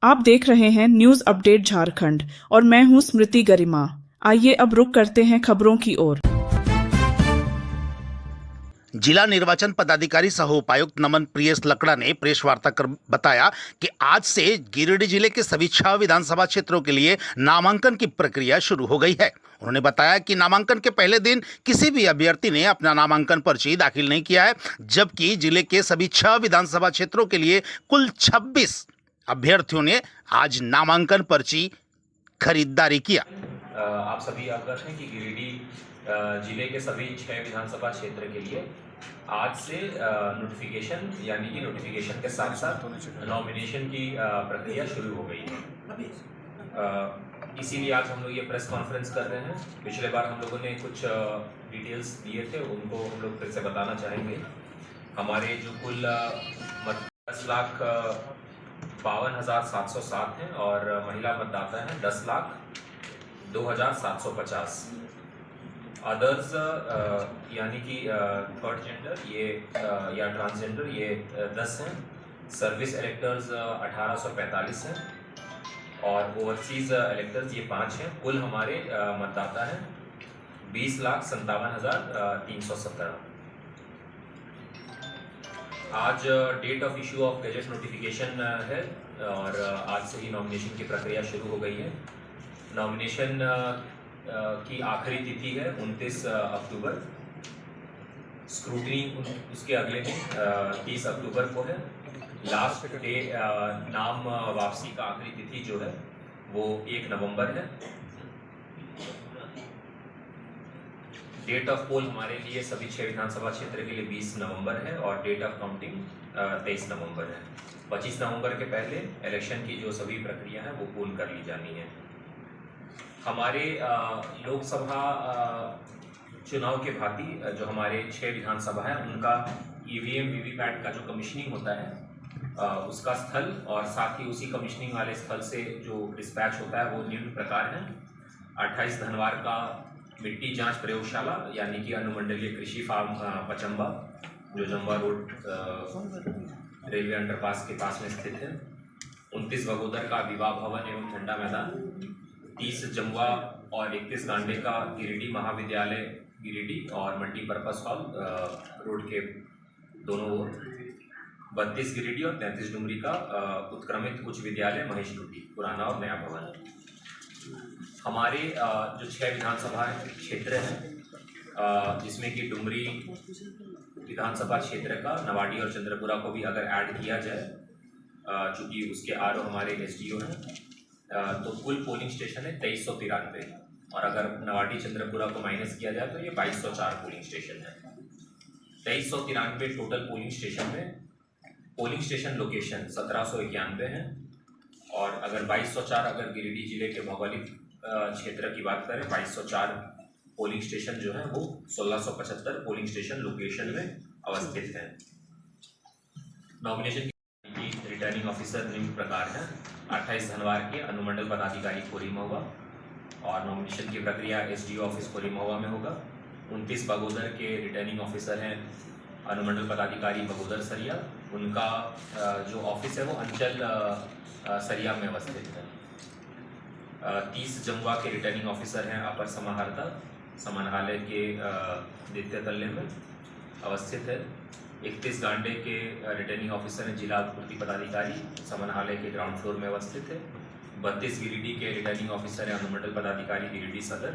आप देख रहे हैं न्यूज अपडेट झारखंड और मैं हूं स्मृति गरिमा। आइए अब रुक करते हैं खबरों की ओर। जिला निर्वाचन पदाधिकारी सह उपायुक्त नमन प्रियस लकड़ा ने प्रेस वार्ता कर बताया कि आज से गिरिडीह जिले के सभी 6 विधानसभा क्षेत्रों के लिए नामांकन की प्रक्रिया शुरू हो गई है। उन्होंने बताया कि नामांकन के पहले दिन किसी भी अभ्यर्थी ने अपना नामांकन पर्ची दाखिल नहीं किया है, जबकि जिले के सभी 6 विधानसभा क्षेत्रों के लिए कुल 26 अभ्यर्थियों ने आज नामांकन पर्ची खरीदारी किया। आप सभी अवगत हैं कि गिरिडीह जिले के सभी 6 विधानसभा क्षेत्र के लिए आज से नोटिफिकेशन यानी कि नोटिफिकेशन के साथ साथ नॉमिनेशन की प्रक्रिया शुरू हो गई है। इसीलिए आज हम लोग ये प्रेस कॉन्फ्रेंस कर रहे हैं। पिछले बार हम लोगों ने कुछ डिटेल्स दिए थे, उनको हम लोग फिर से बताना चाहेंगे। हमारे जो कुल 10,52,707 हैं और महिला मतदाता हैं 10,02,750। अदर्स यानी कि थर्ड जेंडर ये या ट्रांसजेंडर ये 10 हैं। सर्विस इलेक्टर्स 1845 हैं और ओवरसीज इलेक्टर्स ये 5 हैं। कुल हमारे मतदाता हैं 20,57,317। आज date of issue of gazette notification है और आज से ही नॉमिनेशन की प्रक्रिया शुरू हो गई है। नॉमिनेशन की आखिरी तिथि है 29 अक्टूबर। स्क्रूटनी उसके अगले दिन 30 अक्टूबर को है। लास्ट डे नाम वापसी का आखिरी तिथि जो है वो 1 नवंबर है। डेट ऑफ पोल हमारे लिए सभी 6 विधानसभा क्षेत्र के लिए 20 नवंबर है और डेट ऑफ काउंटिंग 23 नवंबर है। 25 नवंबर के पहले इलेक्शन की जो सभी प्रक्रिया है वो पूर्ण कर ली जानी है। हमारे लोकसभा चुनाव के भांति जो हमारे 6 विधानसभा है उनका ईवीएम वीवीपैट का जो कमिश्निंग होता है उसका स्थल और साथ ही उसी कमिश्निंग वाले स्थल से जो डिस्पैच होता है वो निम्न प्रकार है। 28 धनवार का मिट्टी जांच प्रयोगशाला यानी कि अनुमंडलीय कृषि फार्म पचम्बा जो जम्बा रोड रेलवे अंडरपास के पास में स्थित है। 29 बगोदर का विवाह भवन एवं झंडा मैदान। 30 जमुआ और 31 गांडे का गिरिडीह महाविद्यालय गिरिडीह और मल्टीपर्पज हॉल रोड के दोनों ओर। 32 गिरिडीह और 33 डुमरी का उत्क्रमित उच्च विद्यालय महेश डुमरी पुराना और नया भवन। हमारे जो 6 विधानसभा क्षेत्र हैं जिसमें कि डुमरी विधानसभा क्षेत्र का नवाडी और चंद्रपुरा को भी अगर ऐड किया जाए चूँकि उसके आरओ हमारे एसडीओ हैं तो कुल पोलिंग स्टेशन है 2393 और अगर नवाडी चंद्रपुरा को माइनस किया जाए तो ये 2204 पोलिंग स्टेशन है। 2393 टोटल पोलिंग स्टेशन में पोलिंग स्टेशन लोकेशन 1791 हैं और अगर 2204 अगर गिरिडीह जिले के भौगोलिक क्षेत्र की बात करें 2204 पोलिंग स्टेशन जो है वो 1675 पोलिंग स्टेशन लोकेशन में अवस्थित है। नॉमिनेशन की रिटर्निंग ऑफिसर निम्न प्रकार है। 28 धनवार के अनुमंडल पदाधिकारी कोरी महुआ और नॉमिनेशन की प्रक्रिया एसडीओ ऑफिस कोरी महुआ में होगा। 29 बगोदर के रिटर्निंग ऑफिसर हैं अनुमंडल पदाधिकारी बगोदर सरिया। उनका जो ऑफिस है वो अंचल सरिया में अवस्थित है। 30 जमुआ के रिटर्निंग ऑफिसर हैं अपर समाहर्ता समाहरणालय के द्वितीय तल्ले में अवस्थित है। 31 गांडे के रिटर्निंग ऑफिसर हैं जिला पूर्ति पदाधिकारी समाहरणालय के ग्राउंड फ्लोर में अवस्थित है। 32 गिरिडीह के रिटर्निंग ऑफिसर हैं अनुमंडल पदाधिकारी गिरिडीह सदर,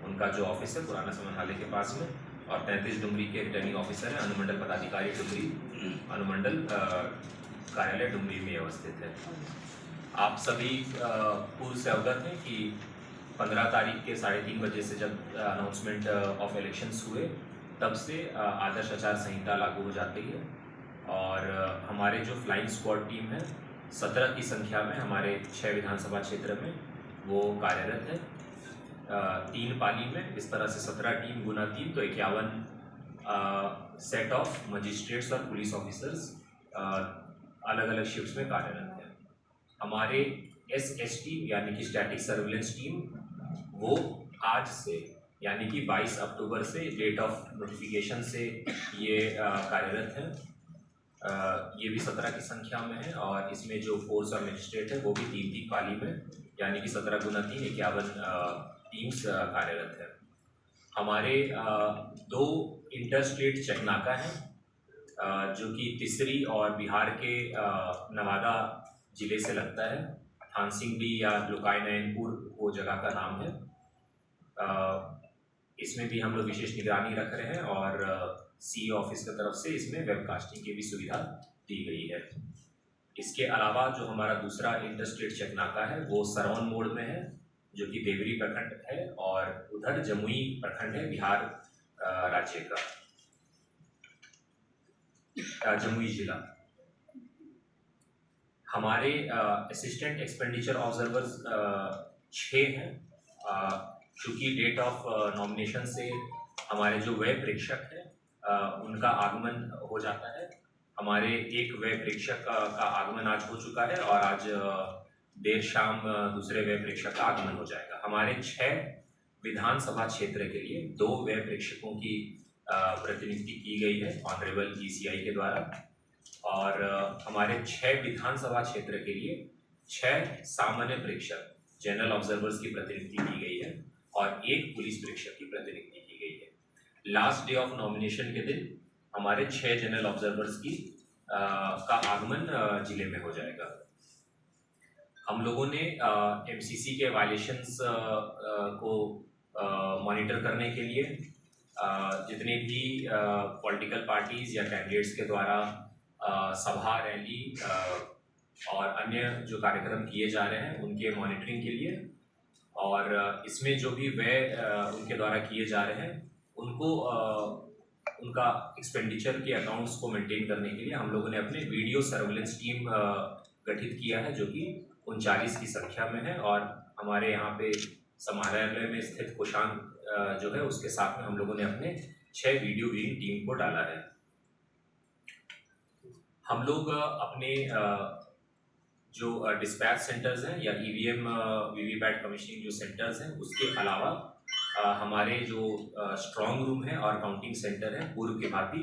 उनका जो ऑफिस है पुराना समाहरणालय के पास में। और 33 डुमरी के रिटर्निंग ऑफिसर हैं अनुमंडल पदाधिकारी डुमरी अनुमंडल कार्यालय डुमरी में अवस्थित है। आप सभी पूर्व से अवगत हैं कि 15 तारीख के 3:30 बजे से जब अनाउंसमेंट ऑफ इलेक्शंस हुए तब से आदर्श आचार संहिता लागू हो जाती है और हमारे जो फ्लाइंग स्क्वाड टीम है 17 की संख्या में हमारे 6 विधानसभा क्षेत्र में वो कार्यरत है। 3 पाली में इस तरह से 17 टीम गुना 3 तो 51 सेट ऑफ मजिस्ट्रेट्स और पुलिस ऑफिसर्स अलग अलग शिफ्ट्स में कार्यरत है। हमारे एसएस टीम यानी कि स्टैटिक सर्विलेंस टीम वो आज से यानी कि 22 अक्टूबर से डेट ऑफ नोटिफिकेशन से ये कार्यरत हैं। ये भी 17 की संख्या में है और इसमें जो फोर्स और मजिस्ट्रेट है वो भी 3 पाली में, यानी कि 17 गुना 3 51 टीम्स कार्यरत है। हमारे 2 इंटर स्टेट चेक नाका हैं जो कि तिसरी और बिहार के नवादा जिले से लगता है। थानसिंगडी या लोकाई नयनपुर वो जगह का नाम है। इसमें भी हम लोग विशेष निगरानी रख रहे हैं और सी ऑफिस की तरफ से इसमें वेबकास्टिंग की भी सुविधा दी गई है। इसके अलावा जो हमारा दूसरा इंटर स्टेट चेक नाका है वो सरौन मोड़ में है, जो कि देवरी प्रखंड है, और उधर जमुई प्रखंड है, बिहार राज्य का जमुई जिला। हमारे असिस्टेंट एक्सपेंडिचर ऑब्जर्वर्स 6 हैं। चूँकि डेट ऑफ नॉमिनेशन से हमारे जो व्यय प्रेक्षक हैं उनका आगमन हो जाता है। हमारे एक व्यय प्रेक्षक का आगमन आज हो चुका है और आज देर शाम दूसरे व्यय प्रेक्षक का आगमन हो जाएगा। हमारे 6 विधानसभा क्षेत्र के लिए 2 व्यय प्रेक्षकों की प्रतिनियुक्ति की गई है ऑनरेबल ECI के द्वारा, और हमारे 6 विधानसभा क्षेत्र के लिए 6 सामान्य प्रेक्षक जनरल ऑब्जर्वर्स की प्रतिनियुक्ति की गई है और 1 पुलिस प्रेक्षक की प्रतिनियुक्ति की गई है। लास्ट डे ऑफ नॉमिनेशन के दिन हमारे 6 जनरल ऑब्जर्वर्स की का आगमन जिले में हो जाएगा। हम लोगों ने MCC के वायलेशंस को मॉनिटर करने के लिए जितने भी पॉलिटिकल पार्टीज या कैंडिडेट्स के द्वारा सभा, रैली और अन्य जो कार्यक्रम किए जा रहे हैं उनके मॉनिटरिंग के लिए, और इसमें जो भी व्यय उनके द्वारा किए जा रहे हैं उनको उनका एक्सपेंडिचर के अकाउंट्स को मेंटेन करने के लिए हम लोगों ने अपने वीडियो सर्वेलेंस टीम गठित किया है, जो कि 39 की संख्या में है, और हमारे यहाँ पे समाहरणालय में स्थित कोषांग जो है उसके साथ में हम लोगों ने अपने 6 वीडियो विंग टीम को डाला है। हम लोग अपने जो डिस्पैच सेंटर्स हैं या EVM वीवीपैट कमीशनिंग जो सेंटर्स हैं उसके अलावा हमारे जो स्ट्रॉन्ग रूम है और काउंटिंग सेंटर है पूर्व के भांति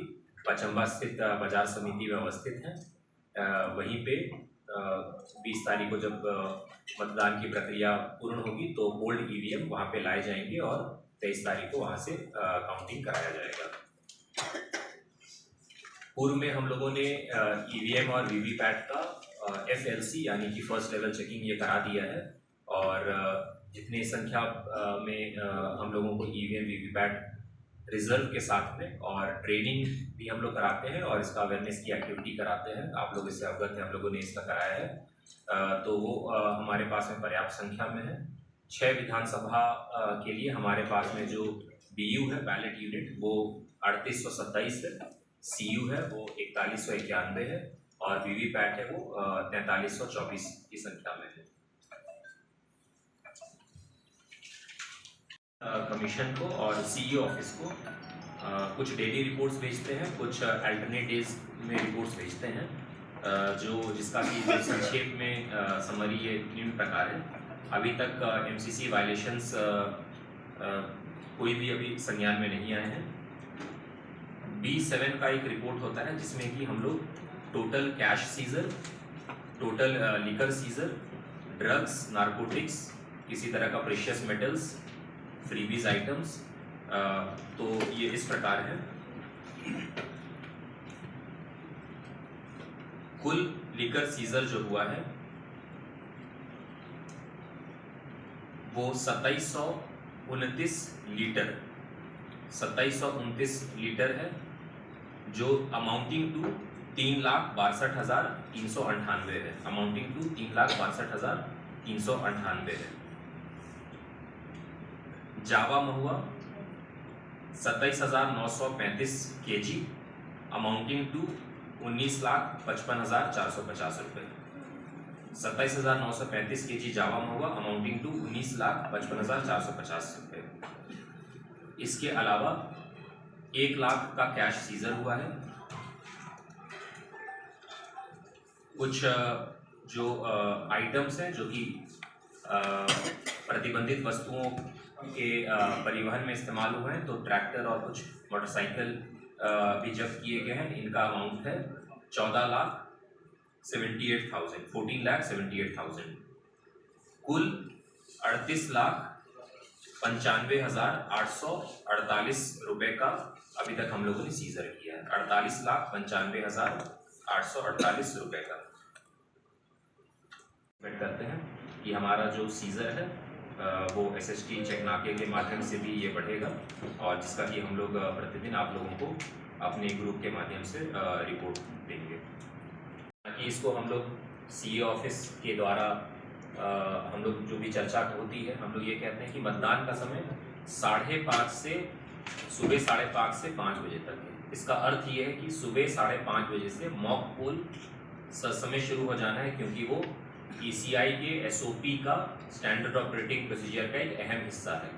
पचम्बा स्थित बाजार समिति में अवस्थित है। वहीं पे 20 तारीख को जब मतदान की प्रक्रिया पूर्ण होगी तो ओल्ड EVM वहाँ पे लाए जाएंगे और 23 तारीख को वहाँ से काउंटिंग कराया जाएगा। पूर्व में हम लोगों ने EVM और वीवीपैट का FLC यानी कि फर्स्ट लेवल चेकिंग ये करा दिया है, और जितनी संख्या में हम लोगों को EVM वीवीपैट रिजर्व के साथ में और ट्रेनिंग भी हम लोग कराते हैं और इसका अवेयरनेस की एक्टिविटी कराते हैं। आप लोग इससे अवगत हैं, हम लोगों ने इसका कराया है, तो वो हमारे पास में पर्याप्त संख्या में है। 6 विधानसभा के लिए हमारे पास में जो BU है बैलेट यूनिट वो 3827 है, CU है वो 4191 है, और वीवीपैट है वो 4324 की संख्या में है। कमीशन को और CEO ऑफिस को कुछ डेली रिपोर्ट्स भेजते हैं, कुछ अल्टरनेट डेज में रिपोर्ट्स भेजते हैं, जो जिसका कि संक्षेप में समरी ये निम्न प्रकार है। अभी तक MCC वायलेशंस कोई भी अभी संज्ञान में नहीं आए हैं। B7 का एक रिपोर्ट होता है जिसमें कि हम लोग total cash seizure, total liquor seizure, drugs, narcotics, किसी तरह का प्रेशियस मेटल्स, फ्रीबीज आइटम्स, तो ये इस प्रकार है। कुल लिकर सीजर जो हुआ है वो 2729 लीटर 2729 लीटर है, जो अमाउंटिंग टू 3,62,398 है, अमाउंटिंग टू 3,62,398 है। जावा महुआ 27,935 kg, अमाउंटिंग टू 19,55,450 रुपये। 27,935 kg जावा महुआ, अमाउंटिंग टू 19,55,450 रुपये। इसके अलावा 1 लाख का कैश सीजर हुआ है। कुछ जो आइटम्स हैं जो कि प्रतिबंधित वस्तुओं के परिवहन में इस्तेमाल हुए हैं, तो ट्रैक्टर और कुछ मोटरसाइकिल भी जब्त किए गए हैं। इनका अमाउंट है 14,78,000 कुल 38,95,848 रुपए का अभी तक हम लोगों ने सीजर किया है। 48,95,848 रुपए का एक्सपेक्ट करते हैं कि हमारा जो सीजर है वो SST चेक नाके के माध्यम से भी ये बढ़ेगा, और जिसका कि हम लोग प्रतिदिन आप लोगों को अपने ग्रुप के माध्यम से रिपोर्ट देंगे। कि इसको हम लोग CA ऑफिस के द्वारा हम लोग जो भी चर्चा होती है, हम लोग ये कहते हैं कि मतदान का समय 5:30 से सुबह 5:30 से 5 बजे तक है। इसका अर्थ ये है कि सुबह 5:30 बजे से मॉक पोल समय शुरू हो जाना है, क्योंकि वो ECI के SOP का स्टैंडर्ड ऑपरेटिंग प्रोसीजर का एक अहम हिस्सा है।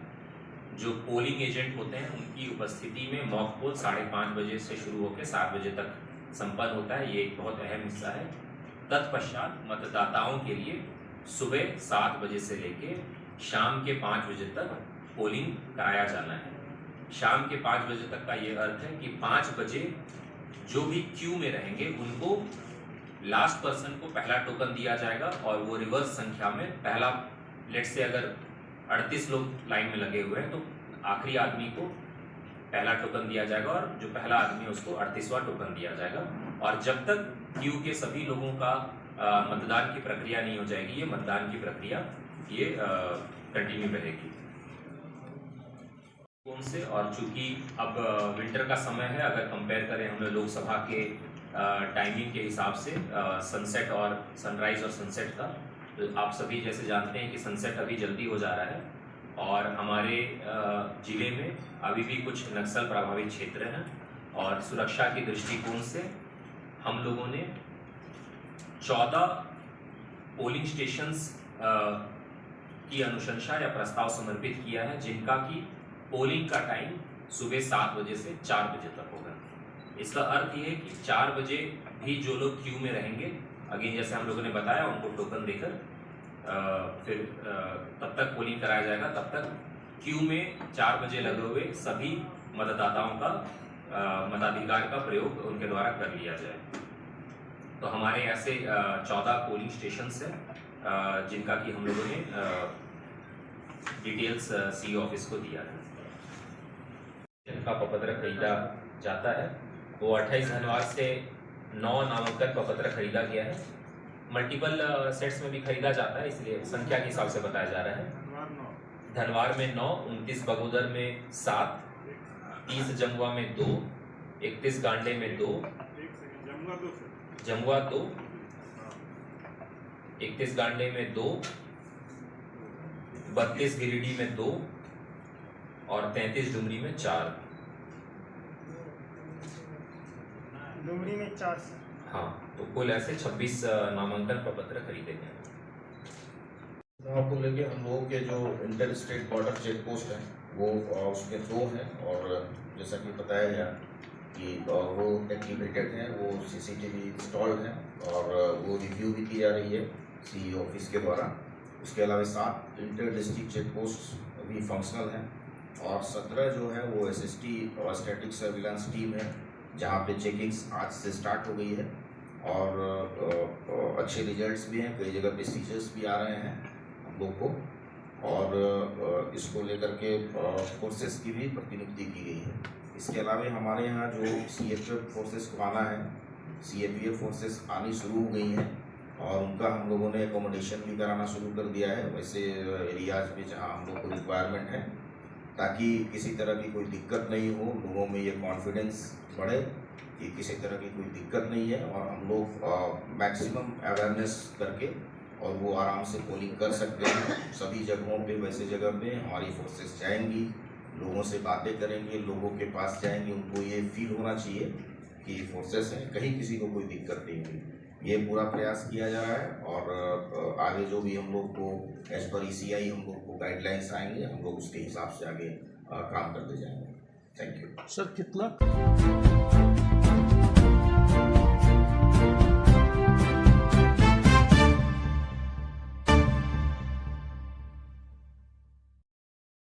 जो पोलिंग एजेंट होते हैं उनकी उपस्थिति में मॉक पोल 5:30 बजे से शुरू होकर 7 बजे तक संपन्न होता है। ये एक बहुत अहम हिस्सा है। तत्पश्चात मतदाताओं के लिए सुबह 7 बजे से लेके शाम के 5 बजे तक पोलिंग कराया जाना है। शाम के 5 बजे तक का ये अर्थ है कि 5 बजे जो भी क्यू में रहेंगे उनको लास्ट पर्सन को पहला टोकन दिया जाएगा, और वो रिवर्स संख्या में पहला, लेट से अगर 38 लोग लाइन में लगे हुए हैं तो आखिरी आदमी को पहला टोकन दिया जाएगा, और जो पहला आदमी है उसको 38वां टोकन दिया जाएगा। और जब तक क्यू के सभी लोगों का मतदान की प्रक्रिया नहीं हो जाएगी, ये मतदान की प्रक्रिया ये कंटिन्यू रहेगी। कौन से, और चूंकि अब विंटर का समय है, अगर कंपेयर करें हम लोग लोकसभा के टाइमिंग के हिसाब से सनसेट और सनराइज और सनसेट का, तो आप सभी जैसे जानते हैं कि सनसेट अभी जल्दी हो जा रहा है, और हमारे ज़िले में अभी भी कुछ नक्सल प्रभावित क्षेत्र हैं, और सुरक्षा के दृष्टिकोण से हम लोगों ने 14 पोलिंग स्टेशंस की अनुशंसा या प्रस्ताव समर्पित किया है, जिनका कि पोलिंग का टाइम सुबह 7 बजे से 4 बजे तक होगा। इसका अर्थ ये है कि 4 बजे भी जो लोग क्यू में रहेंगे, अगेन जैसे हम लोगों ने बताया, उनको टोकन देकर फिर तब तक पोलिंग कराया जाएगा। तब तक क्यू में 4 बजे लगे हुए सभी मतदाताओं का मताधिकार का प्रयोग उनके द्वारा कर लिया जाए। तो हमारे ऐसे 14 पोलिंग स्टेशंस हैं, जिनका कि हम लोगों ने डिटेल्स CA ऑफिस को दिया है। जिनका प्रपत्र खरीदा जाता है वो 28 धनवार से 9 नामांकन प्रपत्र खरीदा गया है। मल्टीपल सेट्स में भी खरीदा जाता है, इसलिए संख्या के हिसाब से बताया जा रहा है। धनवार में 9, 29 बगोदर में 7, 30 जमुआ में 2, 31 गांडे में 2, जमुआ 2, 31 गांडे में 2, 32 गिरिडीह में 2 और 33 डुमरी में 4। डुमरी में 4। हाँ, तो कुल ऐसे 26 नामांकन प्रपत्र खरीदे गए। आपको लेके हम लोगों के जो inter state border check post है वो उसमें 2 हैं, और जैसा कि बताया गया कि वो एक्टिवेटेड हैं, वो CCTV इंस्टॉल्ड हैं, और वो रिव्यू भी की जा रही है CE ऑफिस के द्वारा। उसके अलावा 7 इंटर डिस्ट्रिक्ट चेक पोस्ट अभी फंक्शनल हैं, और 17 जो है वो SST और स्टैटिक सर्विलांस टीम है, जहाँ पे चेकिंग्स आज से स्टार्ट हो गई है, और अच्छे रिजल्ट्स भी हैं। कई जगह पे सीजर्स भी आ रहे हैं हम लोग को, और इसको लेकर के फोर्सेस की भी प्रतिनियुक्ति की गई है। इसके अलावा हमारे यहाँ जो CAPF फोर्सेस को आना है, CAPF फोर्सेस आनी शुरू हो गई हैं, और उनका हम लोगों ने एकोमोडेशन भी कराना शुरू कर दिया है वैसे एरियाज में जहाँ हम लोग को रिक्वायरमेंट है, ताकि किसी तरह की कोई दिक्कत नहीं हो, लोगों में ये कॉन्फिडेंस बढ़े कि किसी तरह की कोई दिक्कत नहीं है, और हम लोग मैक्सिमम अवेयरनेस करके और वो आराम से पोलिंग कर सकते हैं। सभी जगहों पे, वैसे जगह पे हमारी फोर्सेस जाएंगी, लोगों से बातें करेंगे, लोगों के पास जाएंगे, उनको ये फील होना चाहिए कि फोर्सेस हैं, कहीं किसी को कोई दिक्कत नहीं होगी। ये पूरा प्रयास किया जा रहा है, और आगे जो भी हम लोग को एज पर ECI हम लोग को गाइडलाइंस आएंगे, हम लोग उसके हिसाब से आगे काम करते जाएंगे। Thank you sir. कितना